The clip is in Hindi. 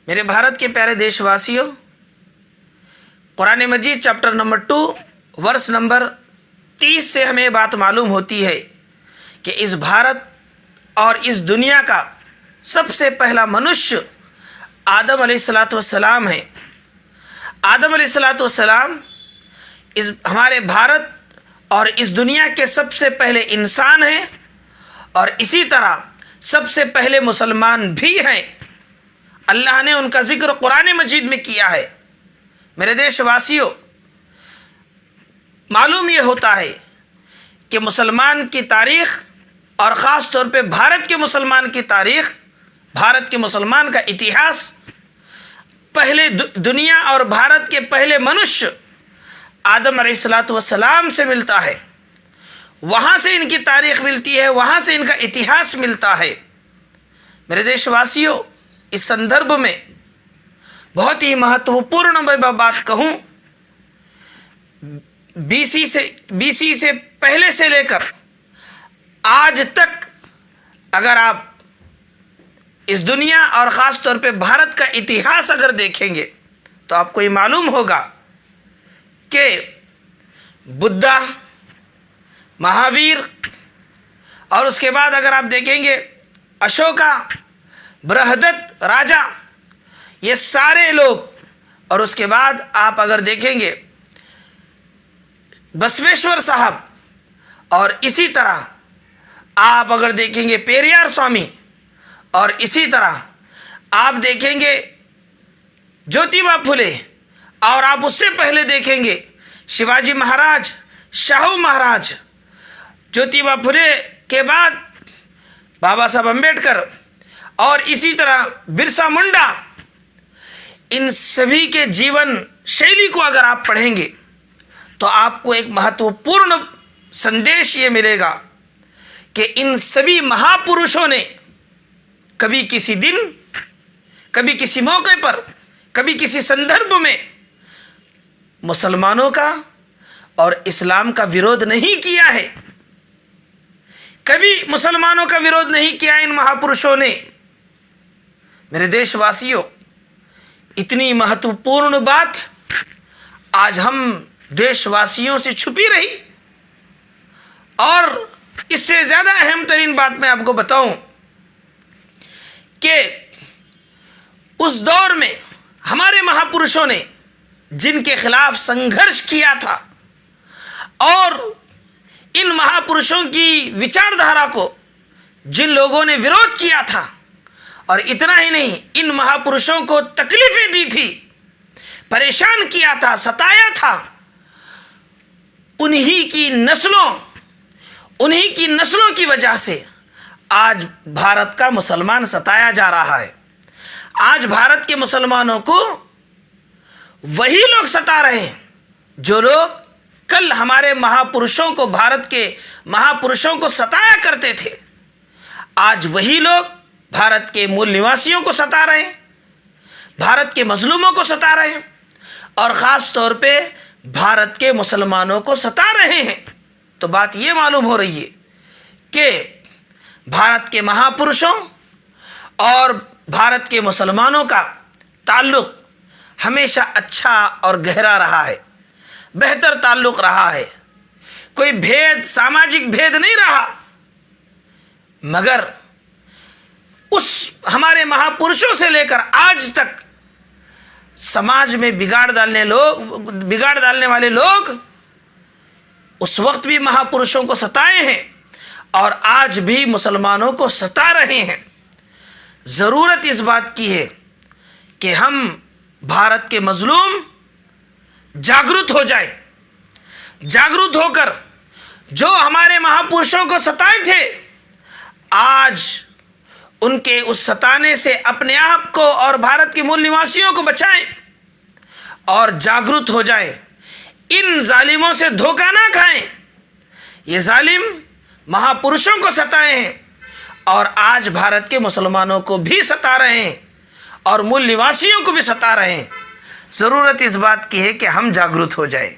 मेरे भारत के प्यारे देशवासियों, कुरान मजीद चैप्टर नंबर 2 वर्स नंबर 30 से हमें बात मालूम होती है कि इस भारत और इस दुनिया का सबसे पहला मनुष्य आदम अलैहिस्सलाम है। आदम अलैहिस्सलाम इस हमारे भारत और इस दुनिया के सबसे पहले इंसान हैं और इसी तरह सबसे पहले मुसलमान भी हैं। अल्लाह ने उनका जिक्र कुरान मजीद में किया है। मेरे देशवासियों, मालूम ये होता है कि मुसलमान की तारीख़ और ख़ास तौर पे भारत के मुसलमान की तारीख़, भारत के मुसलमान का इतिहास पहले दुनिया और भारत के पहले मनुष्य आदम अलैहिस्सलाम से मिलता है। वहाँ से इनकी तारीख़ मिलती है, वहाँ से इनका इतिहास मिलता है। मेरे देशवासियों, इस संदर्भ में बहुत ही महत्वपूर्ण मैं बात कहूँ, बीसी से पहले से लेकर आज तक अगर आप इस दुनिया और ख़ास तौर पे भारत का इतिहास अगर देखेंगे तो आपको ये मालूम होगा कि बुद्धा, महावीर और उसके बाद अगर आप देखेंगे अशोका, बृहदत्त राजा, ये सारे लोग, और उसके बाद आप अगर देखेंगे बसवेश्वर साहब, और इसी तरह आप अगर देखेंगे पेरियार स्वामी, और इसी तरह आप देखेंगे ज्योतिबा फुले, और आप उससे पहले देखेंगे शिवाजी महाराज, शाहू महाराज, ज्योतिबा फुले के बाद बाबा साहब अम्बेडकर, और इसी तरह बिरसा मुंडा। इन सभी के जीवन शैली को अगर आप पढ़ेंगे तो आपको एक महत्वपूर्ण संदेश ये मिलेगा कि इन सभी महापुरुषों ने कभी किसी दिन, कभी किसी मौके पर, कभी किसी संदर्भ में मुसलमानों का और इस्लाम का विरोध नहीं किया है। कभी मुसलमानों का विरोध नहीं किया इन महापुरुषों ने। मेरे देशवासियों, इतनी महत्वपूर्ण बात आज हम देशवासियों से छुपी रही। और इससे ज़्यादा अहम तरीन बात मैं आपको बताऊं कि उस दौर में हमारे महापुरुषों ने जिनके खिलाफ संघर्ष किया था और इन महापुरुषों की विचारधारा को जिन लोगों ने विरोध किया था, और इतना ही नहीं, इन महापुरुषों को तकलीफें दी थी, परेशान किया था, सताया था, उन्हीं की नस्लों की वजह से आज भारत का मुसलमान सताया जा रहा है। आज भारत के मुसलमानों को वही लोग सता रहे हैं जो लोग कल हमारे महापुरुषों को, भारत के महापुरुषों को सताया करते थे। आज वही लोग भारत के मूल निवासियों को सता रहे हैं, भारत के मजलूमों को सता रहे हैं, और ख़ास तौर पे भारत के मुसलमानों को सता रहे हैं। तो बात ये मालूम हो रही है कि भारत के महापुरुषों और भारत के मुसलमानों का ताल्लुक़ हमेशा अच्छा और गहरा रहा है, बेहतर ताल्लुक़ रहा है। कोई भेद, सामाजिक भेद नहीं रहा। मगर उस हमारे महापुरुषों से लेकर आज तक समाज में बिगाड़ डालने वाले लोग उस वक्त भी महापुरुषों को सताए हैं और आज भी मुसलमानों को सता रहे हैं। ज़रूरत इस बात की है कि हम भारत के मजलूम जागरूक हो जाए, जागरूक होकर जो हमारे महापुरुषों को सताए थे, आज उनके उस सताने से अपने आप को और भारत के मूल निवासियों को बचाएं और जागरूक हो जाएं। इन जालिमों से धोखा ना खाएं। ये जालिम महापुरुषों को सताए हैं और आज भारत के मुसलमानों को भी सता रहे हैं और मूल निवासियों को भी सता रहे हैं। ज़रूरत इस बात की है कि हम जागरूक हो जाएं।